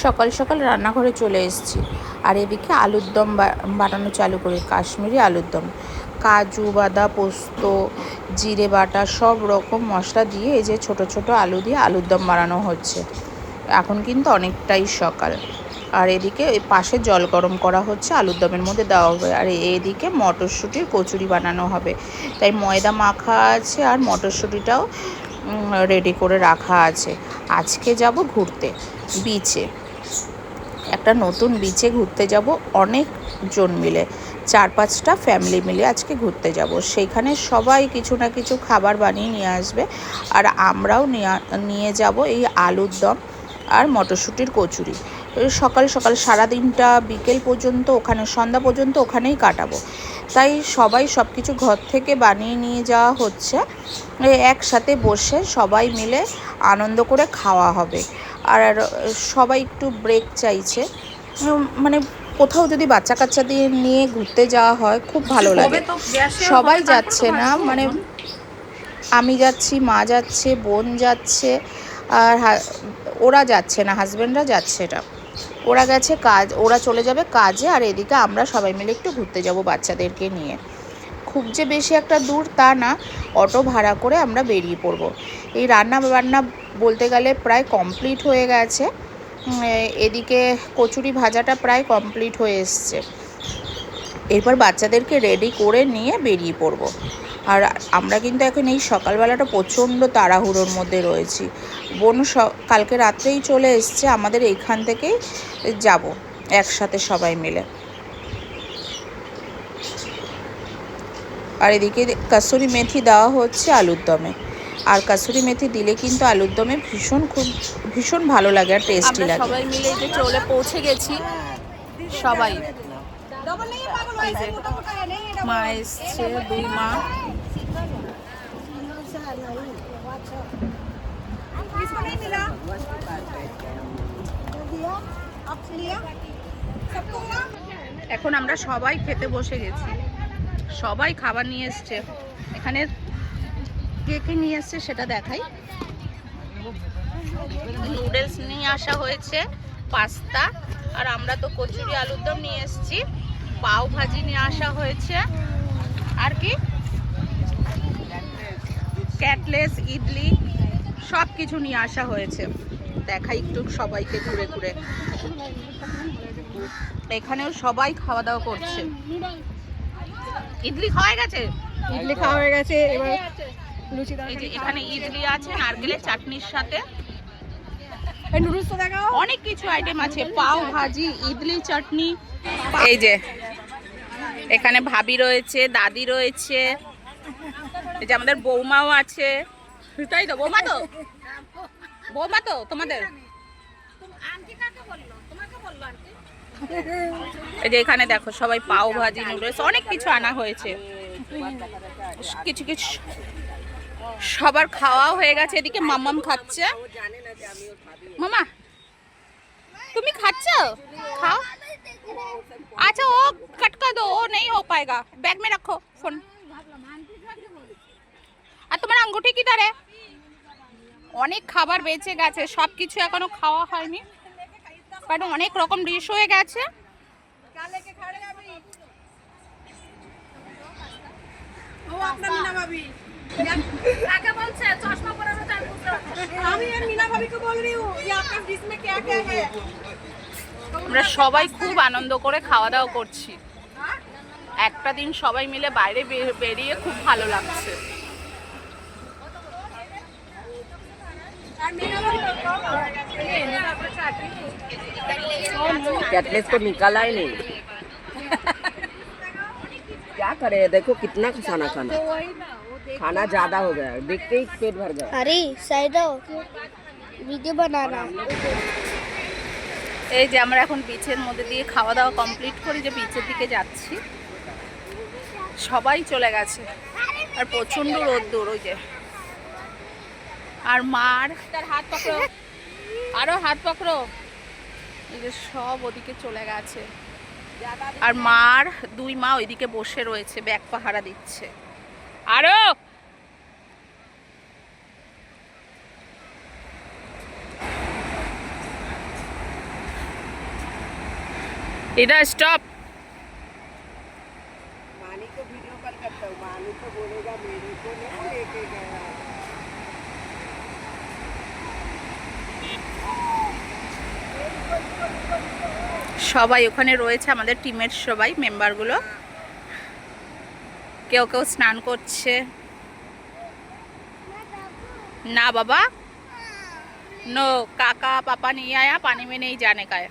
সকাল সকাল রান্নাঘরে চলে এসেছি। আর এদিকে আলুর দম বানানো চালু করি, কাশ্মীরি আলুর দম। কাজু বাদাম পোস্ত জিরে বাটা সব রকম মশলা দিয়ে এই যে ছোট ছোট আলু দিয়ে আলুর দম বানানো হচ্ছে। এখন কিন্তু অনেকটাই সকাল। আর এদিকে ওই পাশে জল গরম করা হচ্ছে, আলুর দমের মধ্যে দেওয়া হবে। আর এদিকে মটরশুঁটির কচুরি বানানো হবে, তাই ময়দা মাখা আছে আর মটরশুঁটিটাও রেডি করে রাখা আছে। আজকে যাব ঘুরতে বিচে, একটা নতুন বিচে ঘুরতে যাব অনেকজন মিলে, 4-5টা ফ্যামিলি মিলে আজকে ঘুরতে যাব। সেইখানে সবাই কিছু না কিছু খাবার বানিয়ে নিয়ে আসবে, আর আমরাও নিয়ে যাব এই আলুর দম আর মটরশুঁটির কচুরি। সকাল সকাল সারাদিনটা বিকেল পর্যন্ত ওখানে, সন্ধ্যা পর্যন্ত ওখানেই কাটাবো। তাই সবাই সব কিছু ঘর থেকে বানিয়ে নিয়ে যাওয়া হচ্ছে, একসাথে বসে সবাই মিলে আনন্দ করে খাওয়া হবে। আর সবাই একটু ব্রেক চাইছে, মানে কোথাও যদি বাচ্চা কাচ্চাদের নিয়ে ঘুরতে যাওয়া হয় খুব ভালো লাগে। সবাই যাচ্ছে না, মানে আমি যাচ্ছি, মা যাচ্ছে, বোন যাচ্ছে, আর ওরা যাচ্ছে না, হাজব্যান্ডরা যাচ্ছে না, ওরা গেছে কাজ, ওরা চলে যাবে কাজে। আর এদিকে আমরা সবাই মিলে একটু ঘুরতে যাব বাচ্চাদেরকে নিয়ে। খুব যে বেশি একটা দূর তা না, অটো ভাড়া করে আমরা বেরিয়ে পড়ব। এই রান্না বান্না বলতে গেলে প্রায় কমপ্লিট হয়ে গেছে। এদিকে কচুরি ভাজাটা প্রায় কমপ্লিট হয়ে এসছে। এরপর বাচ্চাদেরকে রেডি করে নিয়ে বেরিয়ে পড়ব। আর আমরা কিন্তু এখন এই সকালবেলাটা প্রচণ্ড তাড়াহুড়োর মধ্যে রয়েছি। বোন কালকে রাত্রেই চলে এসছে, আমাদের এইখান থেকেই যাব একসাথে সবাই মিলে। আর এদিকে কাসুরি মেথি দেওয়া হচ্ছে আলুর দমে। আর কাসুরি মেথি দিলে কিন্তু আলুর দমে ভীষণ ভালো লাগে আর টেস্টি লাগে। সবাই মিলে যে চলে পৌঁছে গেছি সবাই। মা এসছে, 2 মা। এখন আমরা সবাই খেতে বসে গেছি, সবাই খাবার নিয়ে এসছে। এখানে কে কে নিয়ে এসছে সেটা দেখাই। নুডলস নিয়ে আসা হয়েছে, পাস্তা, আর আমরা তো কচুরি আলুর দম নিয়ে এসেছি। পাও ভাজি নিয়ে আসা হয়েছে, আর কি ক্যাটলেস, ইডলি সব কিছু নিয়ে আসা হয়েছে। দেখাই একটু সবাইকে ঘুরে ঘুরে। এখানেও সবাই খাওয়া দাওয়া করছে। ইডলি খাওয়া গেছে, ইডলি খাওয়া হয়ে গেছে, এবার লুচি। এই যে এখানে ইডলি আছে নারকেলের চাটনির সাথে, এই নুডলস তো দেখাও, অনেক কিছু আইটেম আছে, পাও ভাজি, ইডলি, চাটনি। এই যে এখানে ভাবি রয়েছে, দাদি রয়েছে, এই যে আমাদের বৌমাও আছে। তাই তো বৌমা, তো বৌমা তো তোমাদের। এই যে এখানে দেখো সবাই পাও ভাজি, নুডলস অনেক কিছু আনা হয়েছে। কিছু কিছু সবার খাওয়াও হয়ে গেছে। এদিকে মাম্মাম খাচ্ছে। মামা তুমি খাচ্ছ? খাও। अच्छा वो कट कर दो, वो नहीं हो पाएगा, बैग में रखो फोन। আর তোমার আঙ্গুঠি কিধার? অনেক খাবার বেঁচে গেছে, সব কিছু এখনো খাওয়া হয়নি, কারণ অনেক রকম ডিশ হয়ে গেছে। ও আপনার মিনা ভাবি কাকে বলছে? চশমা পরানো চাই বুঝতে। আমি আর মিনা ভাবি को बोल रही हूं ये आपका डिश में क्या क्या है। আমরা সবাই খুব আনন্দ করে খাওয়া দাওয়া করছি। একটা দিন সবাই মিলে বাইরে বেরিয়ে খুব ভালো লাগছে। कैटलेस तो निकाला ही नहीं। क्या करे, देखो कितना खाना खाना ज्यादा हो गया, देखते ही पेट भर गया। अरे साइड वीडियो बनाना। এই যে আমরা এখন বিচের মধ্যে দিয়ে খাওয়া দাওয়া কমপ্লিট করি, যে বিচের দিকে যাচ্ছি। সবাই চলে গেছে, আর প্রচন্ড রোদ্দুর। ওই যে আর মার তার হাত পকড়ো, আরো হাত পকড়ো। এই যে সব ওদিকে চলে গেছে, আর মার 2 মা ওইদিকে বসে রয়েছে, ব্যাগ পাহারা দিচ্ছে। আরো इधर स्टॉप। मानी को वीडियो कॉल करता हूँ, मानी को बोलेगा मेरे को नहीं लेके गया। সবাই ওখানে রয়েছে, আমাদের টিমের সবাই মেম্বারগুলো। কেউ কেউ স্নান করছে। ना बाबा, नो, काका पापा नहीं आया, पानी में नहीं जाने का है।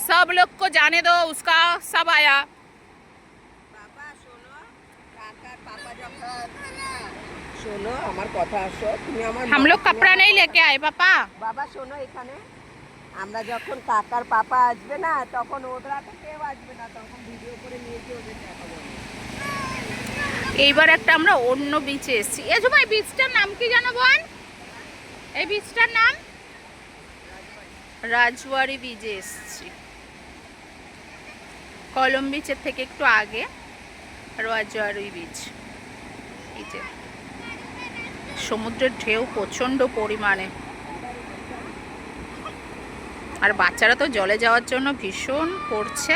सब लोग को जाने दो, उसका सब आया। बाबा শোনো, কাকার পাপা যখন শোনো আমার কথা শোনো, তুমি আমার हम लोग कपड़ा नहीं लेके आए पापा। বাবা শোনো, এখানে আমরা যখন কাকার পাপা আসবে না তখন ওরা তো কেউ আসবে না, তখন ভিডিও করে নিয়ে গিয়ে ওদের দেখাবো। এইবার একটা আমরা অন্য বিচে এসেছি। এ সময় বিচটার নাম কি জানো বোন? এই বিচটার নাম রাজবাড়ি বিচে এসেছি। কলম বিচের থেকে একটু আগে রাজবাড়ি বিচ। এই যে সমুদ্রের ঢেউ প্রচণ্ড পরিমাণে, আর বাচ্চারা তো জলে যাওয়ার জন্য ভীষণ করছে।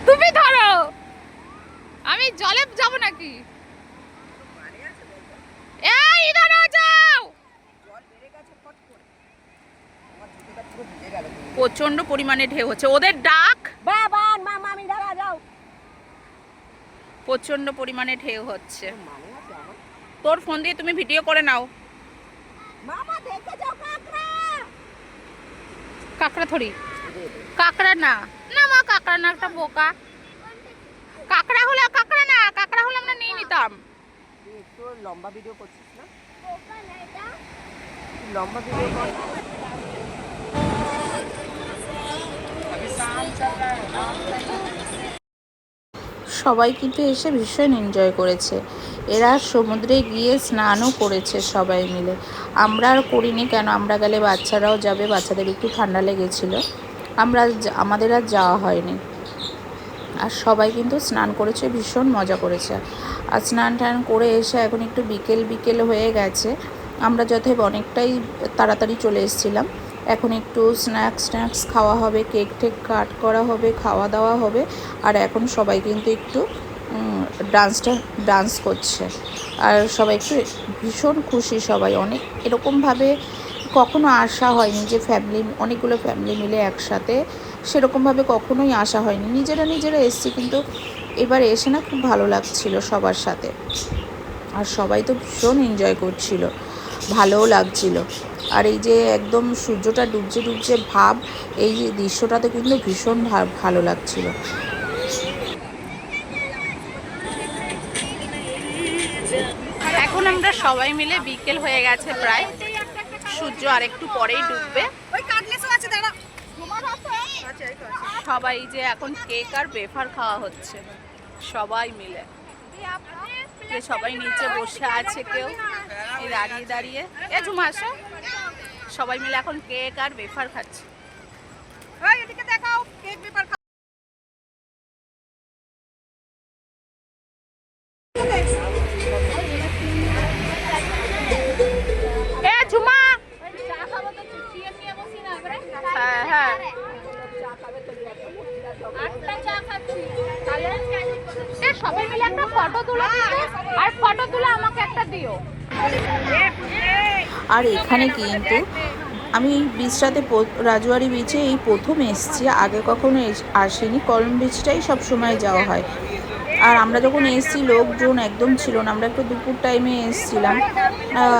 তুমি ধরো, আমি জলে যাব নাকি? এই ধরো, যাও। প্রচন্ড পরিমাণে ঢেউ হচ্ছে, ওদের ডাক। বাবা মামা আমি দাঁড়া যাও। প্রচন্ড পরিমাণে ঢেউ হচ্ছে। তোর ফোন দিয়ে তুমি ভিডিও করে নাও। মামা দেখে যাও কাকড়া। কাঁকড়া থরি, কাঁকড়া না, না মা কাঁকড়া না, একটা বোকা। কাঁকড়া হলে কাঁকড়া না, কাঁকড়া হলে আমরা নিয়ে নিতাম। তুই একটু লম্বা ভিডিও করছিস না, লম্বা ভিডিও কর। সবাই কিন্তু এসে ভীষণ এনজয় করেছে। এরা সমুদ্রে গিয়ে স্নানও করেছে সবাই মিলে। আমরা আর করিনি, কেন আমরা গেলে বাচ্চারাও যাবে, বাচ্চাদের একটু ঠান্ডা লেগেছিল, আমাদের আর যাওয়া হয়নি। আর সবাই কিন্তু স্নান করেছে, ভীষণ মজা করেছে। আর স্নান টান করে এসে এখন একটু বিকেল হয়ে গেছে। আমরা যথেব অনেকটাই তাড়াতাড়ি চলে এসেছিলাম। এখন একটু স্ন্যাক্স খাওয়া হবে, কেক টেক কাট করা হবে, খাওয়া দাওয়া হবে। আর এখন সবাই কিন্তু একটু ডান্স করছে, আর সবাই একটু ভীষণ খুশি। সবাই অনেক এরকমভাবে কখনো আসা হয়নি যে অনেকগুলো ফ্যামিলি মিলে একসাথে, সেরকমভাবে কখনোই আসা হয়নি। নিজেরা এসছি, কিন্তু এবার এসে না খুব ভালো লাগছিল সবার সাথে। আর সবাই তো ভীষণ এনজয় করছিল, ভালোও লাগছিল। আর এই যে একদম সূর্যটা ডুবছে ভাব, এই যে দৃশ্যটাতে কিন্তু ভীষণ ভালো লাগছিল। এখন আমরা সবাই মিলে, বিকেল হয়ে গেছে প্রায়, সূর্য আর একটু পরেই ডুববে। ওই কাটলেসও আছে, দাঁড়া। সবাই যে এখন কেক আর বেফার খাওয়া হচ্ছে সবাই মিলে। সবাই নিচে বসে আছে, কেউ এই দাঁড়িয়ে এ ঝুমা আসো। সবাই মিলে এখন কেক আর বেফার খাচ্ছে। ওই এদিকে দেখাও, কেক পেপার খাও। এ ঝুমা, হ্যাঁ সবাই মিলে একটা ফটো তুলো, আর ফটো তুলে আমাকে একটা দিও। আর এখানে কিন্তু আমি বিচটাতে, রাজবাড়ি বিচে এই প্রথম এসেছি, আগে কখনো আসিনি। কলম বিচটাই সব সময় যাওয়া হয়। আর আমরা যখন এসেছি লোকজন একদম ছিল না, আমরা একটু দুপুর টাইমে এসেছিলাম।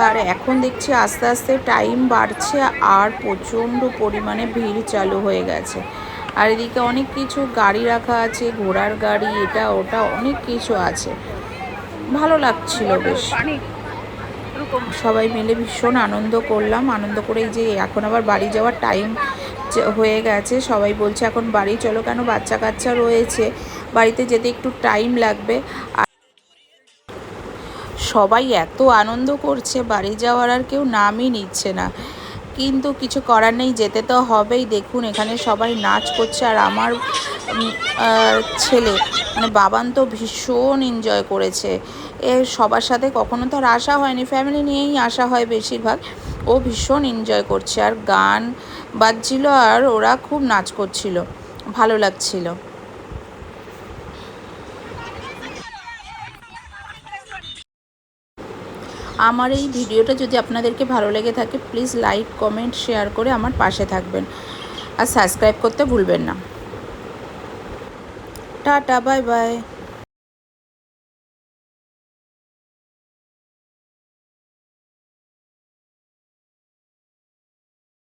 আর এখন দেখছি আস্তে আস্তে টাইম বাড়ছে, আর প্রচণ্ড পরিমাণে ভিড় চালু হয়ে গেছে। আর এদিকে অনেক কিছু গাড়ি রাখা আছে, ঘোড়ার গাড়ি, এটা ওটা অনেক কিছু আছে, ভালো লাগছিল বেশ। সবাই মিলে ভীষণ আনন্দ করলাম। আনন্দ করে এই যে এখন আবার বাড়ি যাওয়ার টাইম হয়ে গেছে, সবাই বলছে এখন বাড়ি চলো, কেন বাচ্চা কাচ্চা রয়েছে, বাড়িতে যেতে একটু টাইম লাগবে। আর সবাই এত আনন্দ করছে, বাড়ি যাওয়ার আর কেউ নামই নিচ্ছে না। কিন্তু কিছু করার নেই, যেতে তো হবেই। দেখুন এখানে সবাই নাচ করছে, আর আমার ছেলে মানে বাবান তো ভীষণ এনজয় করেছে। সবার সাথে কখনো তো আর আসা হয়নি, ফ্যামিলি নিয়েই আসা হয় বেশিরভাগ। ও ভীষণ এনজয় করছে, আর গান বাজছিল আর ওরা খুব নাচ করছিল, ভালো লাগছিল। আমার এই ভিডিওটা যদি আপনাদেরকে ভালো লেগে থাকে, প্লিজ লাইক, কমেন্ট, শেয়ার করে আমার পাশে থাকবেন, আর সাবস্ক্রাইব করতে ভুলবেন না। Tata, bye bye.